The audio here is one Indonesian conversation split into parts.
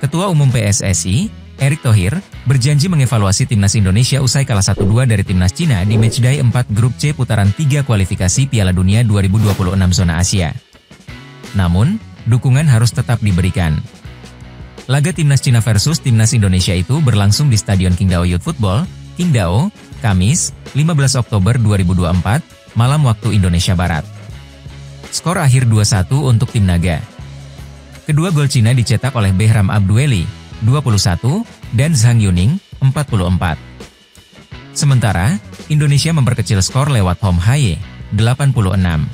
Ketua Umum PSSI, Erick Thohir, berjanji mengevaluasi timnas Indonesia usai kalah 1-2 dari timnas Cina di matchday 4 grup C putaran 3 kualifikasi Piala Dunia 2026 zona Asia. Namun, dukungan harus tetap diberikan. Laga timnas Cina versus timnas Indonesia itu berlangsung di Stadion Qingdao Youth Football, Qingdao, Kamis, 15 Oktober 2024, malam waktu Indonesia Barat. Skor akhir 2-1 untuk tim Naga. Kedua gol Cina dicetak oleh Behram Abdueli, 21, dan Zhang Yuning, 44. Sementara, Indonesia memperkecil skor lewat Hom Haye, 86.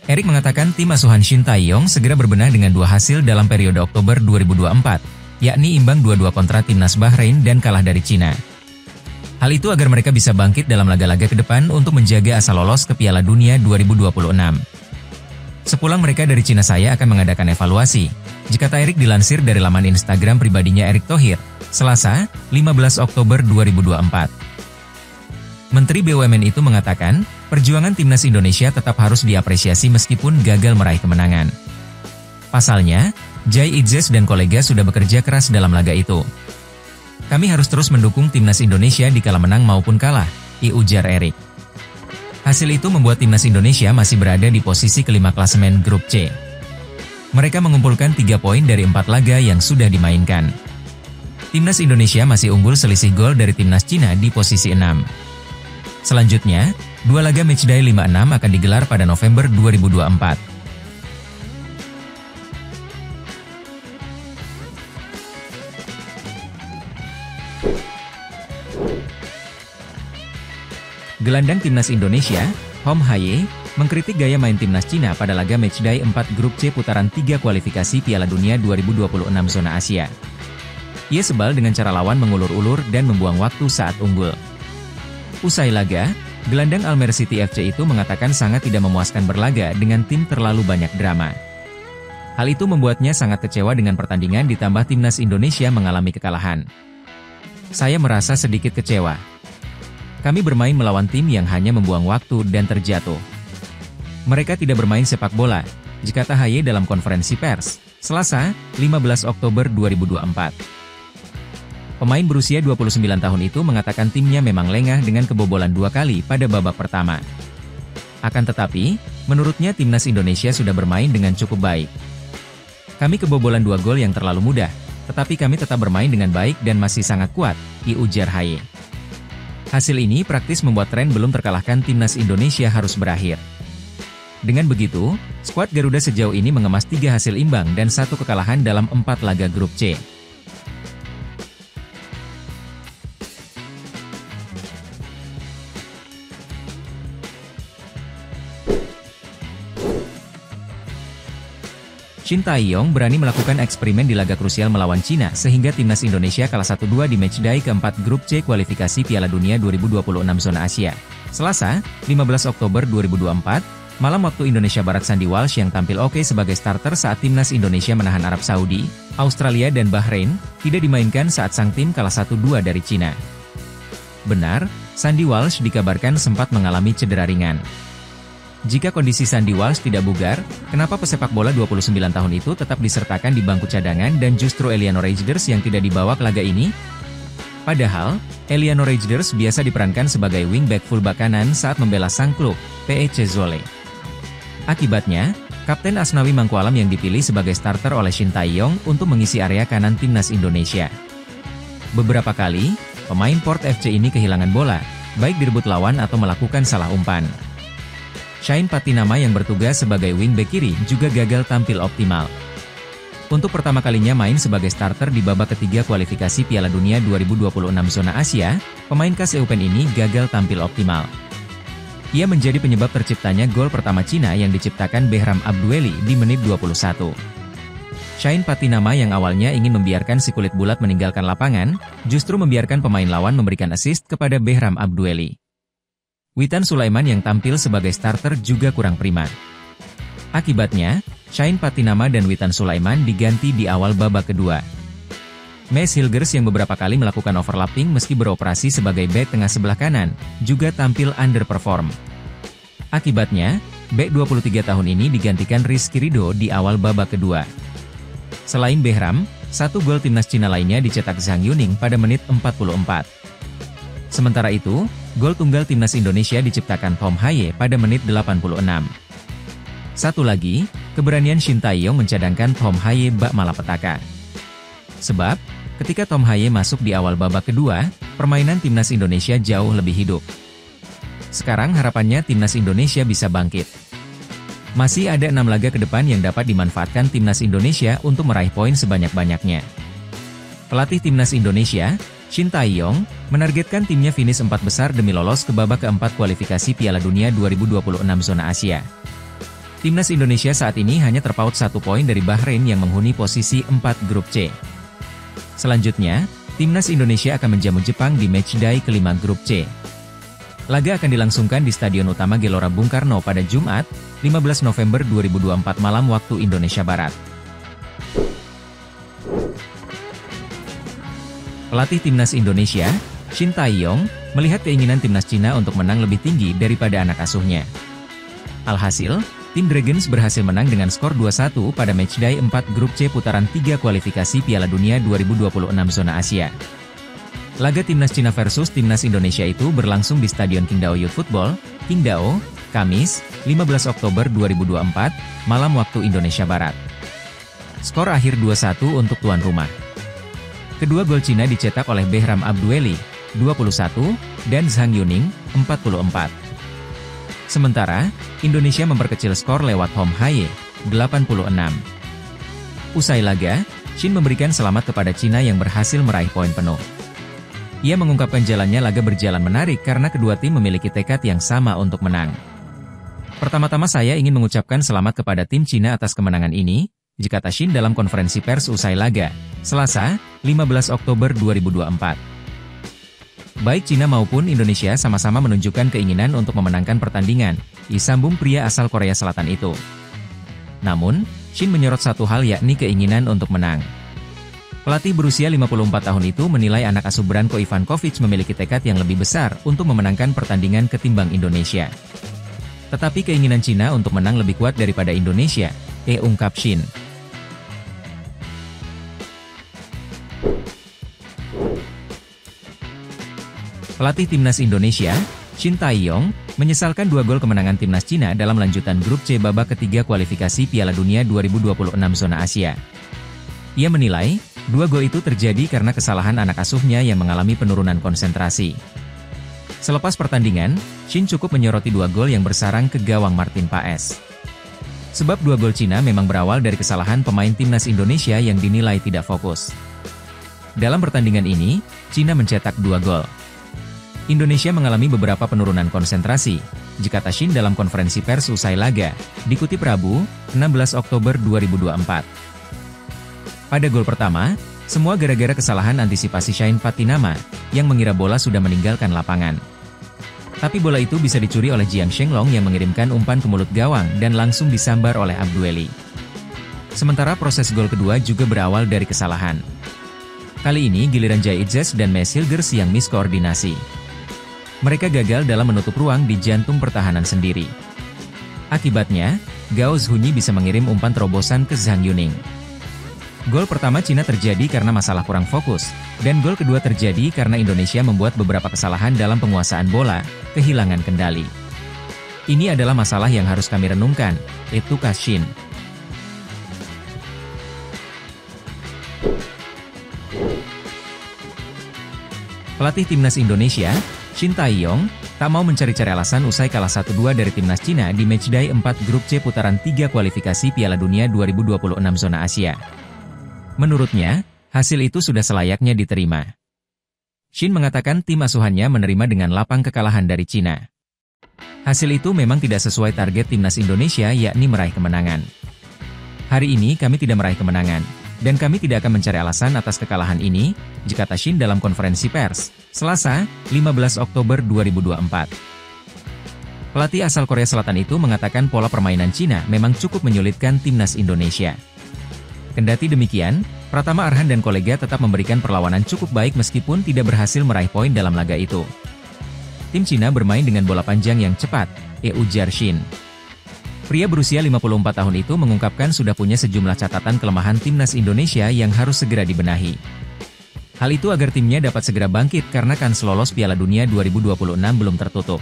Erick mengatakan tim asuhan Shin Tae-yong segera berbenah dengan dua hasil dalam periode Oktober 2024, yakni imbang 2-2 kontra timnas Bahrain dan kalah dari Cina. Hal itu agar mereka bisa bangkit dalam laga-laga ke depan untuk menjaga asa lolos ke Piala Dunia 2026. Sepulang mereka dari Cina, saya akan mengadakan evaluasi, kata Erick dilansir dari laman Instagram pribadinya Erick Thohir, Selasa, 15 Oktober 2024. Menteri BUMN itu mengatakan, perjuangan timnas Indonesia tetap harus diapresiasi meskipun gagal meraih kemenangan. Pasalnya, Jai Idzes dan kolega sudah bekerja keras dalam laga itu. Kami harus terus mendukung timnas Indonesia di kala menang maupun kalah, ujar Erick. Hasil itu membuat timnas Indonesia masih berada di posisi kelima klasemen grup C. Mereka mengumpulkan 3 poin dari 4 laga yang sudah dimainkan. Timnas Indonesia masih unggul selisih gol dari timnas Cina di posisi 6. Selanjutnya, 2 laga matchday 5-6 akan digelar pada November 2024. Gelandang timnas Indonesia, Hom Haye, mengkritik gaya main timnas Cina pada laga matchday 4 grup C putaran 3 kualifikasi Piala Dunia 2026 zona Asia. Ia sebal dengan cara lawan mengulur-ulur dan membuang waktu saat unggul. Usai laga, gelandang Almer City FC itu mengatakan sangat tidak memuaskan berlaga dengan tim terlalu banyak drama. Hal itu membuatnya sangat kecewa dengan pertandingan ditambah timnas Indonesia mengalami kekalahan. Saya merasa sedikit kecewa. Kami bermain melawan tim yang hanya membuang waktu dan terjatuh. Mereka tidak bermain sepak bola, kata Haye dalam konferensi pers, Selasa, 15 Oktober 2024. Pemain berusia 29 tahun itu mengatakan timnya memang lengah dengan kebobolan 2 kali pada babak pertama. Akan tetapi, menurutnya timnas Indonesia sudah bermain dengan cukup baik. Kami kebobolan 2 gol yang terlalu mudah, tetapi kami tetap bermain dengan baik dan masih sangat kuat, ujar Haye. Hasil ini praktis membuat tren belum terkalahkan timnas Indonesia harus berakhir. Dengan begitu, skuad Garuda sejauh ini mengemas 3 hasil imbang dan 1 kekalahan dalam 4 laga grup C. Shin Tae-yong berani melakukan eksperimen di laga krusial melawan Cina sehingga timnas Indonesia kalah 1-2 di matchday keempat grup C kualifikasi Piala Dunia 2026 zona Asia. Selasa, 15 Oktober 2024, malam waktu Indonesia Barat. Sandy Walsh yang tampil oke sebagai starter saat timnas Indonesia menahan Arab Saudi, Australia dan Bahrain, tidak dimainkan saat sang tim kalah 1-2 dari Cina. Benar, Sandy Walsh dikabarkan sempat mengalami cedera ringan. Jika kondisi Sandy Walsh tidak bugar, kenapa pesepak bola 29 tahun itu tetap disertakan di bangku cadangan dan justru Eliano Reijnders yang tidak dibawa ke laga ini? Padahal, Eliano Reijnders biasa diperankan sebagai wingback fullback kanan saat membela sang klub, PEC Zwolle. Akibatnya, Kapten Asnawi Mangkualam yang dipilih sebagai starter oleh Shin Tae-yong untuk mengisi area kanan timnas Indonesia. Beberapa kali, pemain Port FC ini kehilangan bola, baik direbut lawan atau melakukan salah umpan. Shain Patinama yang bertugas sebagai wingback kiri juga gagal tampil optimal. Untuk pertama kalinya main sebagai starter di babak ketiga kualifikasi Piala Dunia 2026 zona Asia, pemain khas Eupen ini gagal tampil optimal. Ia menjadi penyebab terciptanya gol pertama Cina yang diciptakan Behram Abdueli di menit 21. Shain Patinama yang awalnya ingin membiarkan si kulit bulat meninggalkan lapangan, justru membiarkan pemain lawan memberikan assist kepada Behram Abdueli. Witan Sulaiman yang tampil sebagai starter juga kurang prima. Akibatnya, Shain Patinama dan Witan Sulaiman diganti di awal babak kedua. Max Hilgers yang beberapa kali melakukan overlapping meski beroperasi sebagai bek tengah sebelah kanan, juga tampil underperform. Akibatnya, bek 23 tahun ini digantikan Rizky Ridho di awal babak kedua. Selain Behram, satu gol timnas Cina lainnya dicetak Zhang Yuning pada menit 44. Sementara itu, gol tunggal timnas Indonesia diciptakan Tom Haye pada menit 86. Satu lagi, keberanian Shin Tae-yong mencadangkan Tom Haye bak malapetaka. Sebab, ketika Tom Haye masuk di awal babak kedua, permainan timnas Indonesia jauh lebih hidup. Sekarang harapannya timnas Indonesia bisa bangkit. Masih ada 6 laga ke depan yang dapat dimanfaatkan timnas Indonesia untuk meraih poin sebanyak-banyaknya. Pelatih timnas Indonesia, Shin Tae-yong, menargetkan timnya finish 4 besar demi lolos ke babak keempat kualifikasi Piala Dunia 2026 zona Asia. Timnas Indonesia saat ini hanya terpaut 1 poin dari Bahrain yang menghuni posisi 4 grup C. Selanjutnya, timnas Indonesia akan menjamu Jepang di matchday kelima grup C. Laga akan dilangsungkan di Stadion Utama Gelora Bung Karno pada Jumat, 15 November 2024 malam waktu Indonesia Barat. Pelatih timnas Indonesia, Shin Tae-yong, melihat keinginan timnas Cina untuk menang lebih tinggi daripada anak asuhnya. Alhasil, tim Dragons berhasil menang dengan skor 2-1 pada matchday 4 grup C putaran 3 kualifikasi Piala Dunia 2026 zona Asia. Laga timnas Cina versus timnas Indonesia itu berlangsung di Stadion Qingdao Youth Football, Qingdao, Kamis, 15 Oktober 2024, malam waktu Indonesia Barat. Skor akhir 2-1 untuk tuan rumah. Kedua gol Cina dicetak oleh Behram Abdueli, 21, dan Zhang Yuning, 44. Sementara, Indonesia memperkecil skor lewat Tom Haye, 86. Usai laga, Shin memberikan selamat kepada Cina yang berhasil meraih poin penuh. Ia mengungkapkan jalannya laga berjalan menarik karena kedua tim memiliki tekad yang sama untuk menang. Pertama-tama saya ingin mengucapkan selamat kepada tim Cina atas kemenangan ini, kata Shin dalam konferensi pers usai laga, Selasa, 15 Oktober 2024. Baik Cina maupun Indonesia sama-sama menunjukkan keinginan untuk memenangkan pertandingan, disambung pria asal Korea Selatan itu. Namun, Shin menyorot satu hal yakni keinginan untuk menang. Pelatih berusia 54 tahun itu menilai anak asuh Branko Ivankovic memiliki tekad yang lebih besar untuk memenangkan pertandingan ketimbang Indonesia. Tetapi keinginan Cina untuk menang lebih kuat daripada Indonesia, ungkap Shin. Pelatih timnas Indonesia, Shin Tae-yong, menyesalkan 2 gol kemenangan timnas Cina dalam lanjutan grup C babak ketiga kualifikasi Piala Dunia 2026 zona Asia. Ia menilai, 2 gol itu terjadi karena kesalahan anak asuhnya yang mengalami penurunan konsentrasi. Selepas pertandingan, Shin cukup menyoroti 2 gol yang bersarang ke gawang Martin Paes. Sebab 2 gol Cina memang berawal dari kesalahan pemain timnas Indonesia yang dinilai tidak fokus. Dalam pertandingan ini, Cina mencetak 2 gol. Indonesia mengalami beberapa penurunan konsentrasi, kata Shin dalam konferensi pers usai laga, dikutip Rabu, 16 Oktober 2024. Pada gol pertama, semua gara-gara kesalahan antisipasi Shain Patinama, yang mengira bola sudah meninggalkan lapangan. Tapi bola itu bisa dicuri oleh Jiang Shenglong yang mengirimkan umpan ke mulut gawang dan langsung disambar oleh Abdueli. Sementara proses gol kedua juga berawal dari kesalahan. Kali ini giliran Jai Itzes dan Max Hilgers yang miskoordinasi. Mereka gagal dalam menutup ruang di jantung pertahanan sendiri. Akibatnya, Gao Zhunyi bisa mengirim umpan terobosan ke Zhang Yuning. Gol pertama Cina terjadi karena masalah kurang fokus, dan gol kedua terjadi karena Indonesia membuat beberapa kesalahan dalam penguasaan bola, kehilangan kendali. Ini adalah masalah yang harus kami renungkan, kata Shin. Pelatih timnas Indonesia, Shin Tae-yong, tak mau mencari-cari alasan usai kalah 1-2 dari timnas Cina di matchday 4 grup C putaran 3 kualifikasi Piala Dunia 2026 zona Asia. Menurutnya, hasil itu sudah selayaknya diterima. Shin mengatakan tim asuhannya menerima dengan lapang kekalahan dari Cina. Hasil itu memang tidak sesuai target timnas Indonesia yakni meraih kemenangan. Hari ini kami tidak meraih kemenangan, dan kami tidak akan mencari alasan atas kekalahan ini, kata Shin dalam konferensi pers, Selasa, 15 Oktober 2024. Pelatih asal Korea Selatan itu mengatakan pola permainan Cina memang cukup menyulitkan timnas Indonesia. Kendati demikian, Pratama Arhan dan kolega tetap memberikan perlawanan cukup baik meskipun tidak berhasil meraih poin dalam laga itu. Tim Cina bermain dengan bola panjang yang cepat, ujar Shin. Pria berusia 54 tahun itu mengungkapkan sudah punya sejumlah catatan kelemahan timnas Indonesia yang harus segera dibenahi. Hal itu agar timnya dapat segera bangkit karena kans lolos Piala Dunia 2026 belum tertutup.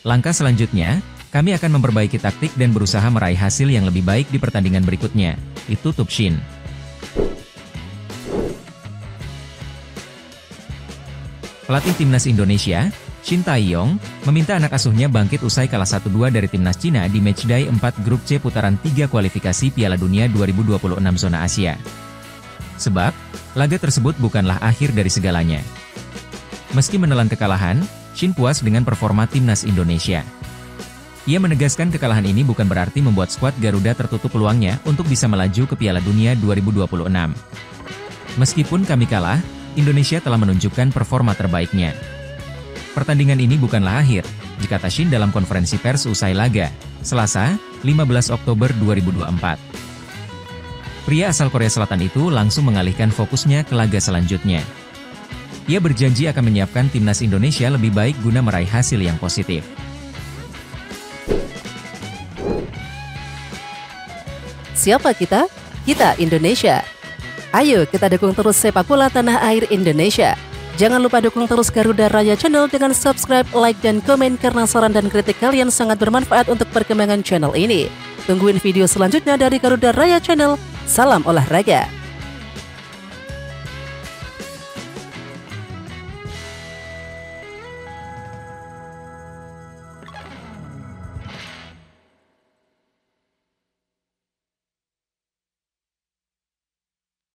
Langkah selanjutnya, kami akan memperbaiki taktik dan berusaha meraih hasil yang lebih baik di pertandingan berikutnya, tutup Shin. Pelatih timnas Indonesia, Shin Tae-yong, meminta anak asuhnya bangkit usai kalah 1-2 dari timnas Cina di matchday 4 grup C putaran 3 kualifikasi Piala Dunia 2026 zona Asia. Sebab, laga tersebut bukanlah akhir dari segalanya. Meski menelan kekalahan, Shin puas dengan performa timnas Indonesia. Ia menegaskan kekalahan ini bukan berarti membuat skuad Garuda tertutup peluangnya untuk bisa melaju ke Piala Dunia 2026. Meskipun kami kalah, Indonesia telah menunjukkan performa terbaiknya. Pertandingan ini bukanlah akhir, dikata Shin dalam konferensi pers usai laga, Selasa, 15 Oktober 2024. Pria asal Korea Selatan itu langsung mengalihkan fokusnya ke laga selanjutnya. Ia berjanji akan menyiapkan timnas Indonesia lebih baik guna meraih hasil yang positif. Siapa kita? Kita Indonesia. Ayo kita dukung terus sepak bola tanah air Indonesia. Jangan lupa dukung terus Garuda Raya Channel dengan subscribe, like, dan komen karena saran dan kritik kalian sangat bermanfaat untuk perkembangan channel ini. Tungguin video selanjutnya dari Garuda Raya Channel. Salam olahraga.